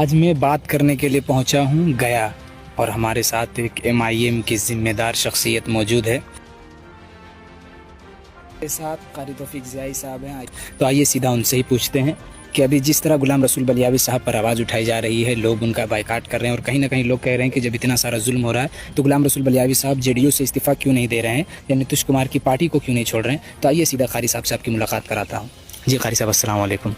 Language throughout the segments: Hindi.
आज मैं बात करने के लिए पहुंचा हूं गया और हमारे साथ एक MIM की जिम्मेदार शख्सियत मौजूद है। मेरे साथ कारी तौफीक ज़ियाई साहब हैं। तो आइए सीधा उनसे ही पूछते हैं कि अभी जिस तरह गुलाम रसूल बलियावी साहब पर आवाज़ उठाई जा रही है, लोग उनका बायकाट कर रहे हैं और कहीं ना कहीं लोग कह रहे हैं कि जब इतना सारा जुल्म हो रहा है तो गुलाम रसूल बलियावी साहब JDU से इस्तीफ़ा क्यों नहीं दे रहे हैं या नीतीश कुमार की पार्टी को क्यों नहीं छोड़ रहे हैं। तो आइए सीधा क़ारी साहब से आपकी मुलाकात कराता हूँ। जी क़ारी साहब, अस्सलाम वालेकुम।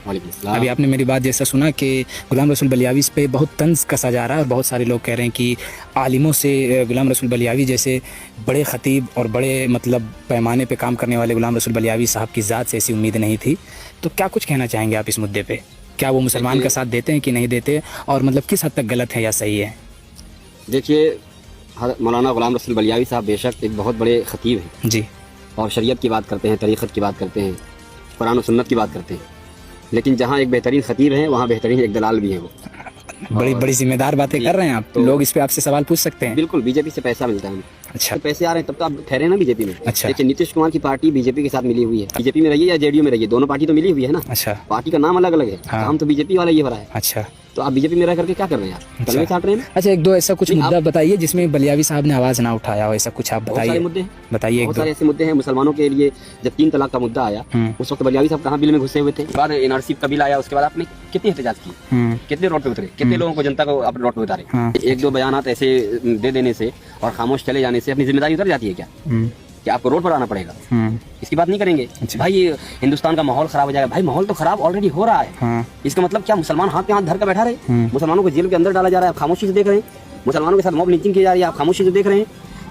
अभी आपने मेरी बात जैसा सुना कि गुलाम रसूल बलियावी पे बहुत तंज़ कसा जा रहा है और बहुत सारे लोग कह रहे हैं कि आलिमों से गुलाम रसूल बलियावी जैसे बड़े ख़तीब और बड़े मतलब पैमाने पे काम करने वाले गुलाम रसूल बलियावी साहब की ज़ात से ऐसी उम्मीद नहीं थी। तो क्या कुछ कहना चाहेंगे आप इस मुद्दे पे? क्या वो मुसलमान का साथ देते हैं कि नहीं देते और मतलब किस हद तक गलत है या सही है? देखिए, मौलाना गुलाम रसूल बलियावी साहब बेशक एक बहुत बड़े ख़तीब हैं जी, और शरीयत की बात करते हैं, तरीक़त की बात करते हैं, कुरान और सुन्नत की बात करते हैं। लेकिन जहाँ एक बेहतरीन ख़तीब हैं वहाँ बेहतरीन एक दलाल भी हैं। वो बड़ी जिम्मेदार बातें कर रहे हैं आप। तो लोग इस पे आपसे सवाल पूछ सकते हैं। बिल्कुल, बीजेपी से पैसा मिलता है। अच्छा, तो पैसे आ रहे हैं तब तो आप ठहरे ना बीजेपी में। अच्छा, देखिए, नीतीश कुमार की पार्टी बीजेपी के साथ मिली हुई है। बीजेपी में रहिए या JDU में रहिए, दोनों पार्टी तो मिली हुई है ना। अच्छा, पार्टी का नाम अलग अलग है, हाँ। काम तो बीजेपी वाला ये हो रहा है। अच्छा, तो आप बीजेपी में रह करके क्या कर रहे हैं यार? कलमे चाट रहे हैं। अच्छा, एक दो ऐसा कुछ मुद्दा बताइए जिसमें बलियावी साहब ने आवाज़ ना उठाया हो, ऐसा कुछ आप बताइए। बताइए, बहुत सारे ऐसे मुद्दे हैं मुसलमानों के लिए। जब 3 तलाक का मुद्दा आया उस वक्त बलियावी साहब कहाँ बिल में घुसे हुए थे। बाद NRC का बिल आया, उसके बाद आपने कितनी एहतजाज की, कितने रोड पे उतरे, कितने लोगों को, जनता को आप रोड पे उतारे। एक दो बयानात ऐसे दे देने से और खामोश चले जाने से अपनी जिम्मेदारी उतर जाती है क्या कि आपको रोड पर आना पड़ेगा? इसकी बात नहीं करेंगे। अच्छा। भाई हिंदुस्तान का माहौल खराब हो जाएगा। भाई माहौल तो खराब ऑलरेडी हो रहा है। इसका मतलब क्या मुसलमान हाथ पे हाथ धर कर बैठा रहे? मुसलमानों को जेल के अंदर डाला जा रहा है, आप खामोशी से देख रहे हैं। मुसलमानों के साथ मॉब लिंचिंग की जा रही है, आप खामोशी से देख रहे हैं।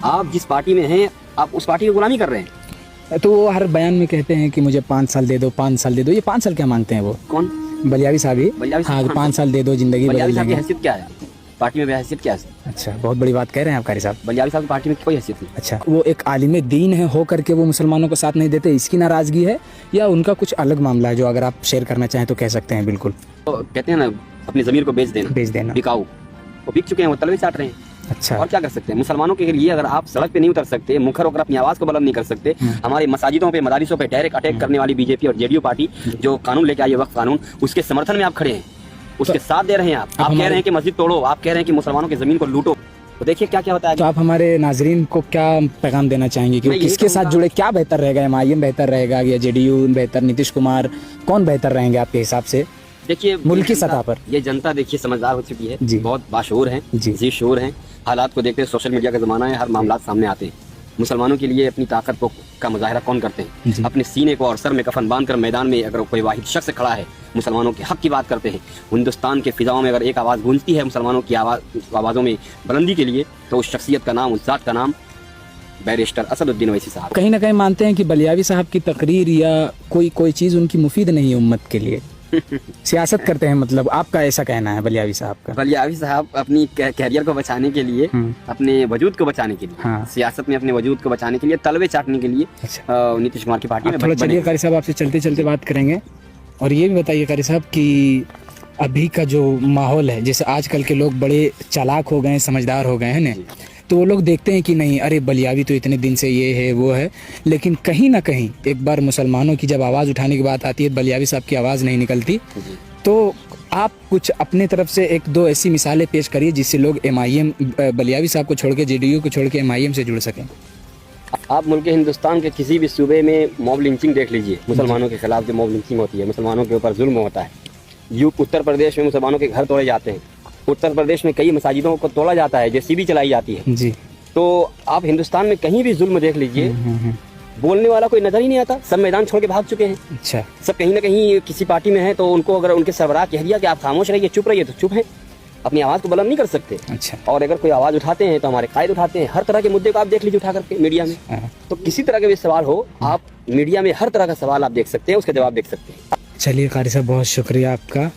आप जिस पार्टी में हैं आप उस पार्टी की गुलामी कर रहे हैं। तो वो हर बयान में कहते हैं कि मुझे 5 साल दे दो, 5 साल दे दो। ये 5 साल क्या मांगते हैं वो? कौन? बलियावी साहब ही। हाँ, 5 साल दे दो, जिंदगी बदल की देंगे। हैसियत क्या है पार्टी में? हैसियत क्या है? अच्छा, बहुत बड़ी बात कह रहे हैं आप क़ारी साहब। बलियावी साहब की पार्टी में कोई हैसियत नहीं। अच्छा, वो एक आलिम दीन है हो करके वो मुसलमानों को साथ नहीं देते, इसकी नाराज़गी है या उनका कुछ अलग मामला है जो अगर आप शेयर करना चाहें तो कह सकते हैं? बिल्कुल। तो कहते हैं ना, अपनी ज़मीर को बेच देना बिकाऊ। वो बिक चुके हैं, वो तलवे चाट रहे हैं। अच्छा, और क्या कर सकते हैं? मुसलमानों के लिए अगर आप सड़क पे नहीं उतर सकते, मुखर होकर अपनी आवाज़ को बुलंद नहीं कर सकते, हमारी मसाजिदों पे, मदारिसों पे डायरेक्ट अटैक करने वाली बीजेपी और JDU पार्टी जो कानून लेके आई है, वक्फ कानून, उसके समर्थन में आप खड़े हैं, उसके साथ दे रहे हैं। आप कह रहे हैं कि मस्जिद तोड़ो, आप कह रहे हैं कि मुसलमानों की ज़मीन को लूटो। तो देखिए क्या क्या होता है। तो आप हमारे नाजरीन को क्या पैगाम देना चाहेंगे कि किसके साथ जुड़े? क्या बेहतर रहेगा? MIM बेहतर रहेगा या JDU बेहतर? नीतीश कुमार कौन बेहतर रहेंगे आपके हिसाब से? देखिए, मुल्क की सतह पर ये जनता देखिए समझदार हो चुकी है, जी, बहुत बाशऊर है, जी शोर है। हालात को देखते सोशल मीडिया का ज़माना है, हर मामला सामने आते हैं। मुसलमानों के लिए अपनी ताकत का मुजाहिरा कौन करते हैं? अपने सीने को और सर में कफन बांध कर मैदान में अगर कोई वाहिद शख्स खड़ा है, मुसलमानों के हक की बात करते हैं, हिंदुस्तान के फिजाओं में अगर एक आवाज़ गूंजती है मुसलमानों की आवाज़ों में बुलंदी के लिए, तो उस शख्सियत का नाम, उस ज़ात का नाम बैरिस्टर असदुद्दीन ओवैसी साहब। कहीं ना कहीं मानते हैं कि बलियावी साहब की तकरीर या कोई चीज़ उनकी मुफीद नहीं है उम्मत के लिए, सियासत करते हैं, मतलब आपका ऐसा कहना है बलियावी साहब का? बलियावी साहब अपनी कैरियर को बचाने के लिए, अपने वजूद को बचाने के लिए, सियासत में अपने वजूद को बचाने के लिए, तलवे चाटने के लिए नीतीश कुमार की पार्टी में थोड़ा चलिए क़ारी साहब, आपसे चलते चलते बात करेंगे। और ये भी बताइए क़ारी साहब कि अभी का जो माहौल है, जैसे आजकल के लोग बड़े चालाक हो गए हैं, समझदार हो गए हैं ना, तो वो लोग देखते हैं कि नहीं, अरे बलियावी तो इतने दिन से ये है वो है, लेकिन कहीं ना कहीं एक बार मुसलमानों की जब आवाज़ उठाने की बात आती है, बलियावी साहब की आवाज़ नहीं निकलती। तो आप कुछ अपने तरफ से एक दो ऐसी मिसालें पेश करिए जिससे लोग MIM बलियावी साहब को छोड़ के, JDU को छोड़ के MIM से जुड़ सकें। आप मुल्क हिंदुस्तान के किसी भी सूबे में मॉब लिंचिंग देख लीजिए, मुसलमानों के खिलाफ जो मॉब लिंचिंग होती है, मुसलमानों के ऊपर जुल्म होता है। उत्तर प्रदेश में मुसलमानों के घर तोड़े जाते हैं, उत्तर प्रदेश में कई मसाजिदों को तोड़ा जाता है, JCB चलाई जाती है जी। तो आप हिंदुस्तान में कहीं भी जुल्म देख लीजिए, बोलने वाला कोई नजर ही नहीं आता, सब मैदान छोड़ के भाग चुके हैं। अच्छा, सब कहीं ना कहीं किसी पार्टी में है, तो उनको अगर उनके सरबराह कह दिया कि आप खामोश रहिए, चुप रहिए, तो चुप है, अपनी आवाज़ को बुलंद नहीं कर सकते। अच्छा, और अगर कोई आवाज़ उठाते हैं तो हमारे कायद उठाते हैं। हर तरह के मुद्दे को आप देख लीजिए उठा करके मीडिया में, तो किसी तरह के भी सवाल हो, आप मीडिया में हर तरह का सवाल आप देख सकते हैं, उसका जवाब देख सकते हैं। चलिए क़ारी साहब, बहुत शुक्रिया आपका।